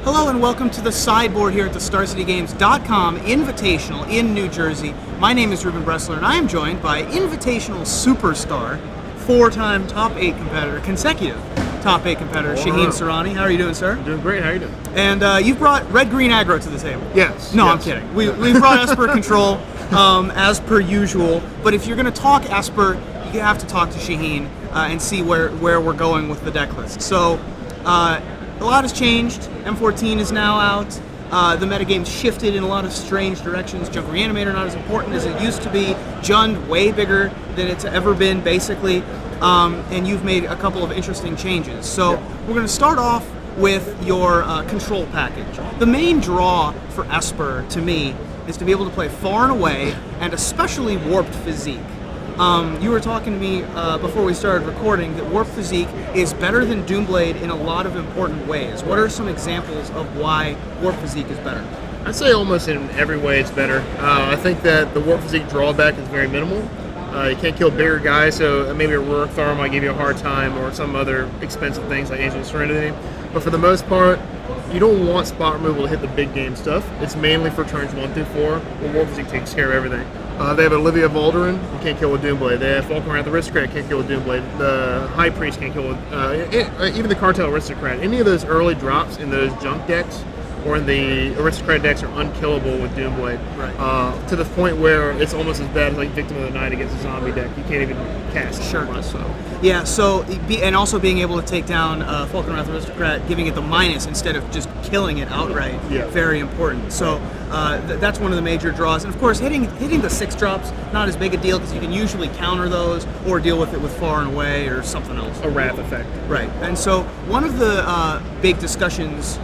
Hello and welcome to the sideboard here at the StarCityGames.com Invitational in New Jersey. My name is Ruben Bressler and I am joined by Invitational superstar, four-time top 8 competitor, consecutive top 8 competitor, Shaheen Soorani. How are you doing, sir? I'm doing great. How are you doing? And you've brought red-green aggro to the table. Yes. No, yes. I'm kidding. We've brought Esper control as per usual, but if you're going to talk Esper, you have to talk to Shaheen and see where we're going with the deck list. So, a lot has changed. M14 is now out. The metagame's shifted in a lot of strange directions. Junk Reanimator not as important as it used to be. Jund way bigger than it's ever been, basically. And you've made a couple of interesting changes. So we're going to start off with your control package. The main draw for Esper, to me, is to be able to play far and away, and especially Warped Physique. You were talking to me before we started recording that Warp Physique is better than Doomblade in a lot of important ways. What are some examples of why Warp Physique is better? I'd say almost in every way it's better. I think that the Warp Physique drawback is very minimal. You can't kill bigger guys, so maybe a Rurik Thar might give you a hard time, or some other expensive things like Ancient Serenity. But for the most part, you don't want spot removal to hit the big game stuff. It's mainly for turns 1 through 4, where Warp Physique takes care of everything. They have Olivia Voldaren, you can't kill with Doomblade. They have Falconwrath Aristocrat, can't kill with Doomblade. The High Priest can't kill with, even the Cartel Aristocrat. Any of those early drops in those junk decks or in the Aristocrat decks are unkillable with Doomblade. Right. To the point where it's almost as bad as like Victim of the Night against a zombie deck. You can't even cast it. Sure. So. Yeah, so, and also being able to take down Falconwrath Aristocrat, giving it the minus instead of just killing it outright, very important. So that's one of the major draws. And of course, hitting the 6 drops, not as big a deal because you can usually counter those or deal with it with far and away or something else. A wrath effect. Right. And so one of the big discussions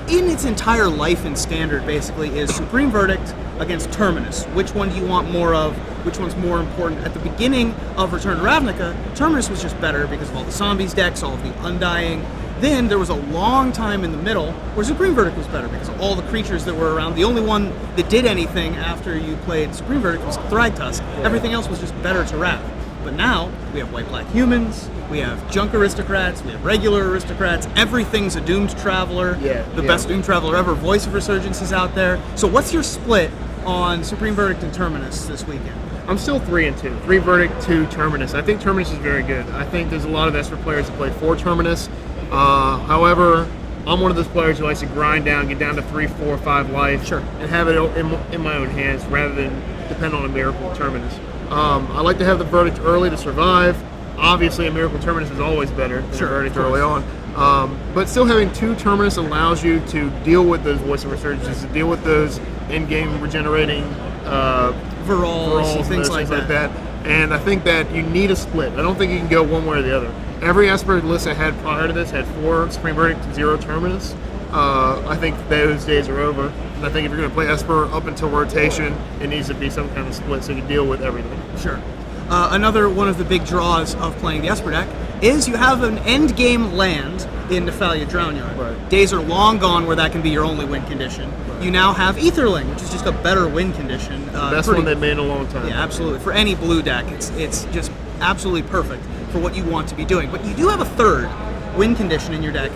in its entire life in Standard, basically, is Supreme Verdict against Terminus. Which one do you want more of? Which one's more important? At the beginning of Return to Ravnica, Terminus was just better because of all the Zombies decks, all of the Undying. Then there was a long time in the middle where Supreme Verdict was better because of all the creatures that were around. The only one that did anything after you played Supreme Verdict was Thragtusk. Everything else was just better to Wrath. But now, we have White-Black Humans, we have Junk Aristocrats, we have regular Aristocrats, everything's a Doomed Traveler, the best Doomed Traveler ever, Voice of Resurgence is out there. So what's your split on Supreme Verdict and Terminus this weekend? I'm still 3 and 2. 3 Verdict, 2 Terminus. I think Terminus is very good. I think there's a lot of Esper players that play 4 Terminus. However, I'm one of those players who likes to grind down, get down to 3, 4, 5 life, and have it in my own hands rather than depend on a Miracle Terminus. I like to have the Verdict early to survive. Obviously, a Miracle Terminus is always better than a Verdict early on. But still having 2 Terminus allows you to deal with those Voice of Resurgences, to deal with those in-game regenerating Varals, things like that. And I think that you need a split. I don't think you can go one way or the other. Every Esper list I had prior to this had 4 Supreme Verdict, 0 Terminus. I think those days are over. And I think if you're going to play Esper up until rotation, it needs to be some kind of split so you can deal with everything. Sure. Another one of the big draws of playing the Esper deck is you have an end game land in Nephalia Drownyard. Right. Days are long gone where that can be your only win condition. Right. You now have Aetherling, which is just a better win condition. The best one they've made in a long time. Yeah, absolutely. For any blue deck, it's just absolutely perfect for what you want to be doing. But you do have a third win condition in your deck.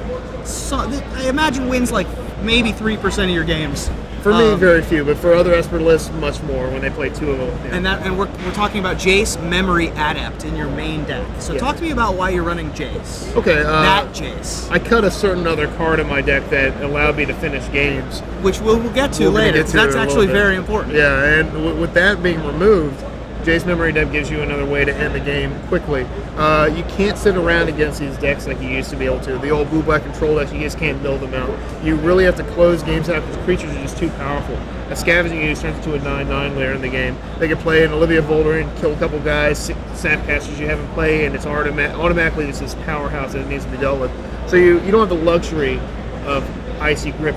So, I imagine wins like maybe 3% of your games. For me, very few, but for other Esper lists, much more when they play 2 of them. Yeah. And we're talking about Jace Memory Adept in your main deck. So talk to me about why you're running Jace. Okay. That Jace. I cut a certain other card in my deck that allowed me to finish games. Which we'll get to later. That's actually very important. Yeah, and with that being removed, Jace Memory Adept gives you another way to end the game quickly. You can't sit around against these decks like you used to be able to. The old blue-black control decks, you just can't build them out. You really have to close games out because creatures are just too powerful. A Scavenging Ooze turns into a 9/9 later in the game. They can play an Olivia Voldaren, kill a couple guys, Snapcasters you haven't played, and it's automatically just this powerhouse that it needs to be dealt with. So you don't have the luxury of Icy Grip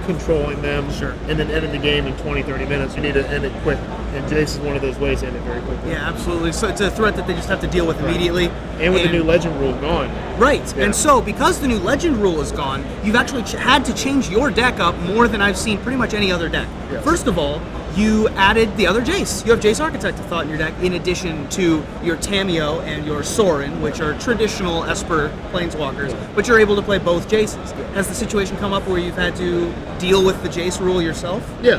controlling them and then ending the game in 20-30 minutes. You need to end it quick, and Jace is one of those ways to end it very quickly. Yeah, absolutely. So it's a threat that they just have to deal with immediately. And with the new Legend rule gone. Right, and so because the new Legend rule is gone, you've actually had to change your deck up more than I've seen pretty much any other deck. Yes. First of all, you added the other Jace. You have Jace Architect of Thought in your deck, in addition to your Tamiyo and your Soorani, which are traditional Esper planeswalkers, but you're able to play both Jaces. Has the situation come up where you've had to deal with the Jace rule yourself? Yeah,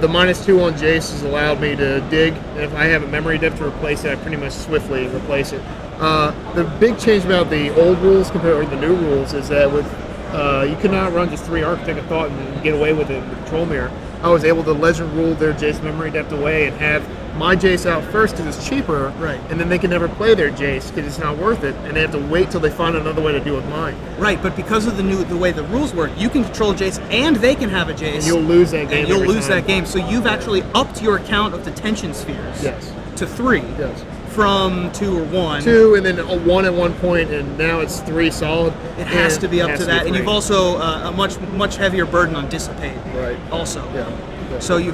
the -2 on Jace has allowed me to dig, and if I have a memory dip to replace it, I pretty much swiftly replace it. The big change about the old rules compared to the new rules is that with you could not run just 3 Architect of Thought and get away with it with Control Mirror. I was able to legend rule their Jace memory depth away and have my Jace out first because it's cheaper, right? And then they can never play their Jace because it's not worth it, and they have to wait till they find another way to deal with mine. Right, but because of the way the rules work, you can control Jace and they can have a Jace. And you'll lose that game. And you'll lose that game. So you've actually upped your count of detention spheres. Yes. To 3. Yes. From 2 or 1. 2 and then a 1 at one point, and now it's 3 solid. It has to be up to that, and you've also a much heavier burden on dissipate. Right. Also. Yeah. So you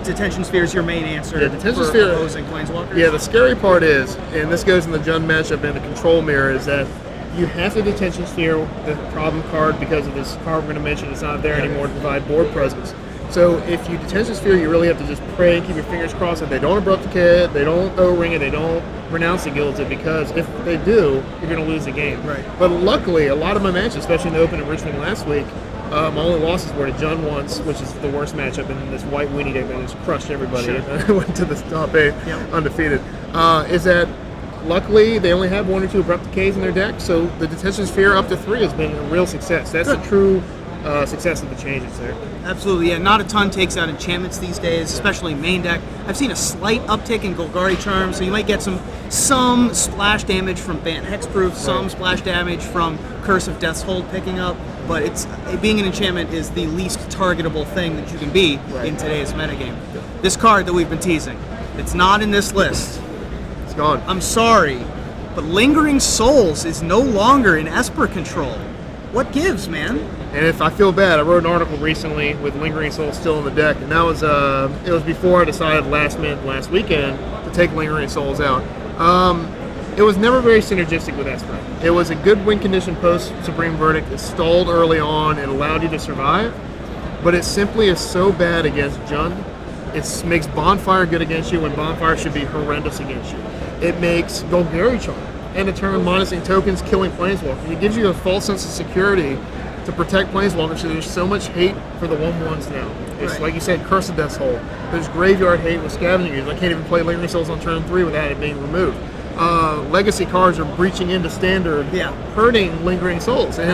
detention sphere is your main answer detention for sphere, opposing planeswalkers? Yeah, the scary part is, and this goes in the Jund matchup and the Control Mirror, is that you have to detention sphere the problem card because of this card we're going to mention. It's not there anymore to provide board presence. So if you detention sphere, you really have to just pray and keep your fingers crossed that they don't abrupt the kit, they don't O-ring it, they don't renounce the guilds it, because if they do, you're going to lose the game. Right. But luckily, a lot of my matches, especially in the Open in Richmond last week, my only losses were to Jund once, which is the worst matchup, in this white weenie deck that just crushed everybody. Sure. Went to the top 8 undefeated. Is that luckily they only have 1 or 2 abrupt decays in their deck, so the detention sphere up to 3 has been a real success. That's a true success of the changes there. Absolutely, yeah. Not a ton takes out enchantments these days, especially main deck. I've seen a slight uptick in Golgari Charm, so you might get some splash damage from Bant Hexproof, some splash damage from Curse of Death's Hold picking up, but being an enchantment is the least targetable thing that you can be in today's metagame. This card that we've been teasing, it's not in this list. It's gone. I'm sorry, but Lingering Souls is no longer in Esper control. What gives, man? And if I feel bad, I wrote an article recently with Lingering Souls still in the deck, and that was it was before I decided last weekend to take Lingering Souls out. It was never very synergistic with Esper. It was a good win condition post Supreme Verdict. It stalled early on. It allowed you to survive, but it simply is so bad against Jund. It makes Bonfire good against you when Bonfire should be horrendous against you. It makes Golgari Charm and a turn minusing tokens, killing Planeswalkers. It gives you a false sense of security to protect Planeswalkers. So there's so much hate for the 1/1s now. It's like you said, Curse of Death's Hold. There's graveyard hate with Scavenging Ooze. I can't even play Lingering Souls on turn 3 without it being removed. Legacy cards are breaching into standard, hurting Lingering Souls. And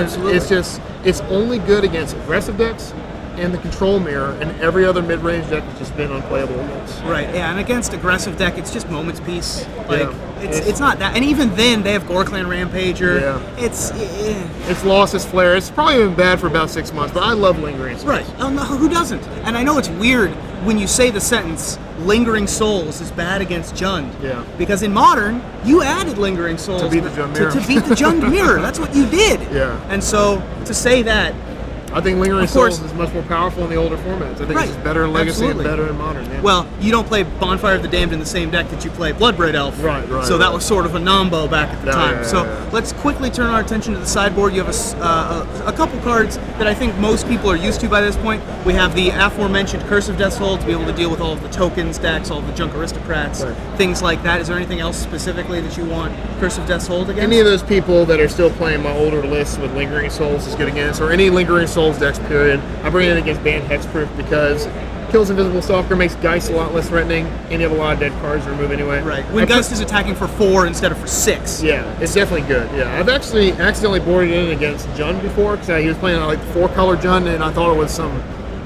it's only good against aggressive decks and the Control Mirror, and every other mid-range deck has just been unplayable against. Right, yeah, and against aggressive deck, it's just Moment's Peace. Like, it's not that, and even then, they have Goreclan Rampager. Yeah. It's lost its flair. It's probably been bad for about 6 months, but I love Lingering Souls. Right, oh, no, who doesn't? And I know it's weird when you say the sentence, Lingering Souls is bad against Jund. Yeah. Because in Modern, you added Lingering Souls to beat the Jund Mirror. To beat the Jund Mirror. That's what you did. Yeah. And so, to say that, I think Lingering Souls is much more powerful in the older formats. I think it's just better in Legacy and better in Modern. Yeah. Well, you don't play Bonfire of the Damned in the same deck that you play Bloodbraid Elf. Right. So that was sort of a nombo back at the time. So yeah. let's quickly turn our attention to the sideboard. You have a couple cards that I think most people are used to by this point. We have the aforementioned Curse of Death's Hold to be able to deal with all of the tokens decks, all of the Junk Aristocrats, things like that. Is there anything else specifically that you want Curse of Death's Hold against? Any of those people that are still playing my older lists with Lingering Souls is good against, or any Lingering Souls decks, period. I bring it in against Bant Hexproof because kills Invisible Stalker, makes Geist a lot less threatening, and you have a lot of dead cards to remove anyway. Right. When Geist is attacking for 4 instead of for 6. Yeah, it's definitely good. Yeah, I've actually accidentally boarded in against Jund before because he was playing like 4-color Jund, and I thought it was some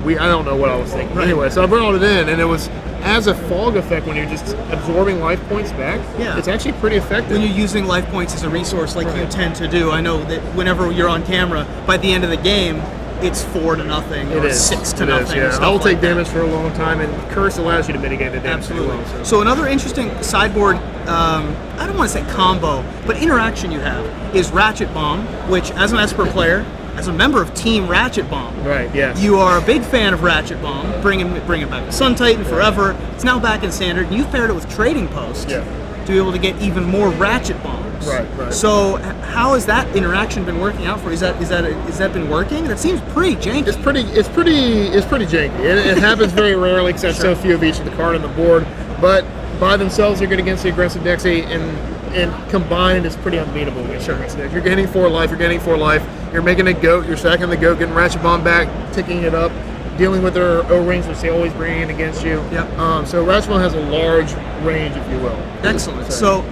I don't know what I was thinking. Right. Anyway, so I brought it in, and it was as a fog effect when you're just absorbing life points back. Yeah. It's actually pretty effective. When you're using life points as a resource like you tend to do, I know that whenever you're on camera, by the end of the game, it's 4-0 or 6-0. Yeah, I will take damage for a long time, and Curse allows you to mitigate the damage. Absolutely. Well, so another interesting sideboard, I don't want to say combo, but interaction you have is Ratchet Bomb, which as an Esper player, as a member of Team Ratchet Bomb, you are a big fan of Ratchet Bomb, bringing it back to Sun Titan forever. It's now back in Standard, and you've paired it with Trading Post to be able to get even more Ratchet Bomb. house. Right. So how has that interaction been working out for you? Is that been working? That seems pretty janky. It's pretty janky. It happens very rarely because there's so few of each of the card on the board. But by themselves, they're good against the aggressive decks, and combined, it's pretty unbeatable against the aggressive decks. You're gaining 4 life. You're making a goat. You're stacking the goat, getting Ratchet Bomb back, ticking it up, dealing with their O-rings, which they always bring in against you. Yep. So Ratchet Bomb has a large range, if you will. Excellent. So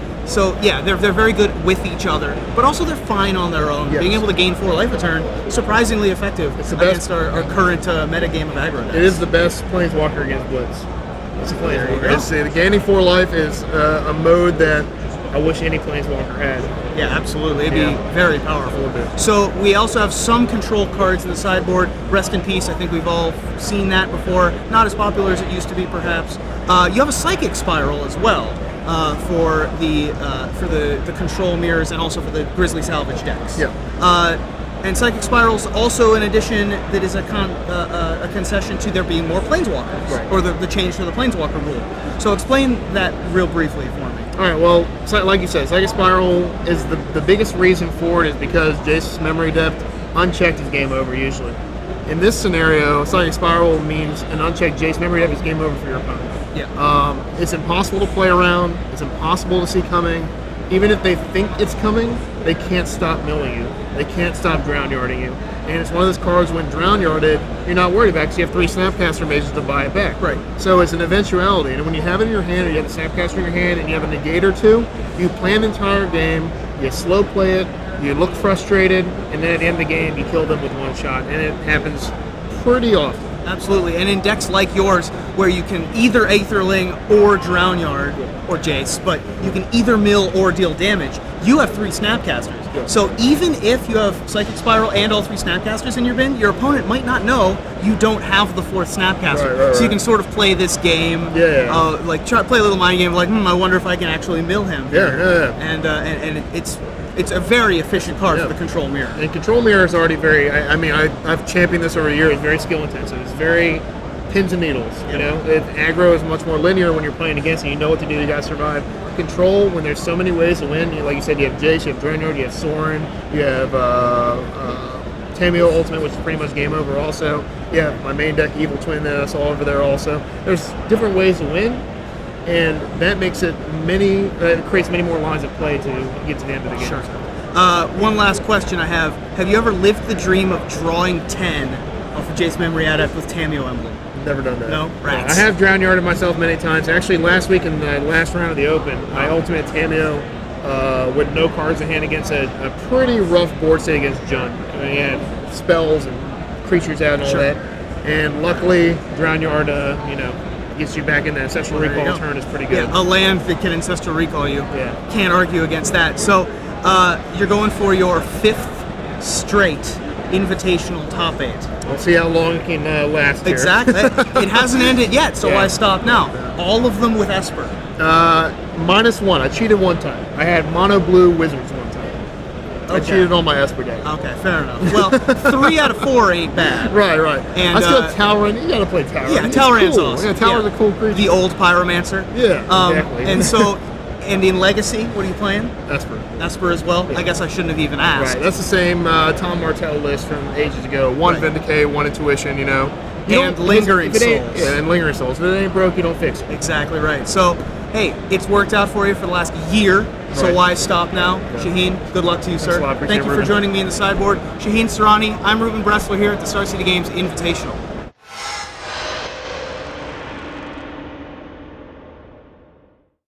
yeah, they're very good with each other, but also they're fine on their own. Yes. Being able to gain 4 life a turn, surprisingly effective It's the best. against our current meta game of aggro decks. It is the best Planeswalker against Blitz. It's a Planeswalker. go. The gaining 4 life is a mode that I wish any Planeswalker had. Yeah, absolutely. It'd be very powerful. A little bit. So we also have some control cards in the sideboard. Rest in peace. I think we've all seen that before. Not as popular as it used to be, perhaps. You have a Psychic Spiral as well for the control mirrors and also for the Grizzly Salvage decks. Yeah. And Psychic Spiral's also an addition that is a concession to there being more Planeswalkers, Right. or the change to the Planeswalker rule. So explain that real briefly for me. All right, well, like you said, Psychic Spiral is the biggest reason for it is because Jace's memory depth unchecked is game over usually. In this scenario, Psychic Spiral means an unchecked Jace memory depth is game over for your opponent. Yeah. It's impossible to play around. It's impossible to see coming. Even if they think it's coming, they can't stop milling you. They can't stop drown yarding you. And it's one of those cards when drown yarded, you're not worried about because you have 3 Snapcaster Mages to buy it back. Right. So it's an eventuality. And when you have it in your hand, or you have a Snapcaster in your hand, and you have a negate or 2, you plan the entire game, you slow play it, you look frustrated, and then at the end of the game, you kill them with 1 shot. And it happens pretty often. Absolutely, and in decks like yours, where you can either Aetherling or Drownyard or Jace, but you can either mill or deal damage, you have 3 Snapcasters. Yeah. So even if you have Psychic Spiral and all 3 Snapcasters in your bin, your opponent might not know you don't have the 4th Snapcaster. Right. So you can sort of play this game, like try to play a little mind game, like, I wonder if I can actually mill him. Yeah. And it's a very efficient card for the Control Mirror. And Control Mirror is already very, I've championed this over the years. It's very skill intensive. It's very pins and needles, you know? Aggro is much more linear when you're playing against it. You know what to do, you gotta survive. Control, when there's so many ways to win, like you said, you have Jace, you have Draenor, you have Sorin, you have Tameo Ultimate, which is pretty much game over also. You have my main deck, Evil Twin, that's all over there also. There's different ways to win, and that makes it it creates many more lines of play to get to the end of the game. Sure. One last question I have. Have you ever lived the dream of drawing 10 off of Jace Memory Adept with Tameo Emblem? Never done that. No? Rats. I have drown yarded myself many times. Actually, last week in the last round of the Open, I ultimate Tameo with no cards in hand against a pretty rough board state against Jund. He had spells and creatures out and all that. And luckily, drown yard, gets you back in the Ancestral Recall turn is pretty good. Yeah, a land that can Ancestral Recall you. Yeah. Can't argue against that. So you're going for your 5th straight Invitational top 8. We'll see how long it can last here. Exactly. It hasn't ended yet, so why stop now? All of them with Esper. -1. I cheated one time. I had mono blue wizards one time. I cheated on my Esper deck. Okay, fair enough. Well, 3 out of 4 ain't bad. Right. And, I still Talrand. You gotta play Talrand. Yeah, It's Talrand's cool. awesome. Yeah, Talrand's a cool creature. The old Pyromancer. Yeah, exactly. And so, and in Legacy, what are you playing? Esper. Esper as well? I guess I shouldn't have even asked. Right, that's the same Tom Martell list from ages ago. 1 Vindicate, 1 Intuition, And Lingering Souls. Yeah, and Lingering Souls. If it ain't broke, you don't fix it. Exactly right. So, hey, it's worked out for you for the last year, so why stop now? Shaheen, good luck to you, sir. Thanks a lot. Thank you for Ruben. joining me in the sideboard. Shaheen Soorani, I'm Ruben Bressler here at the Star City Games Invitational.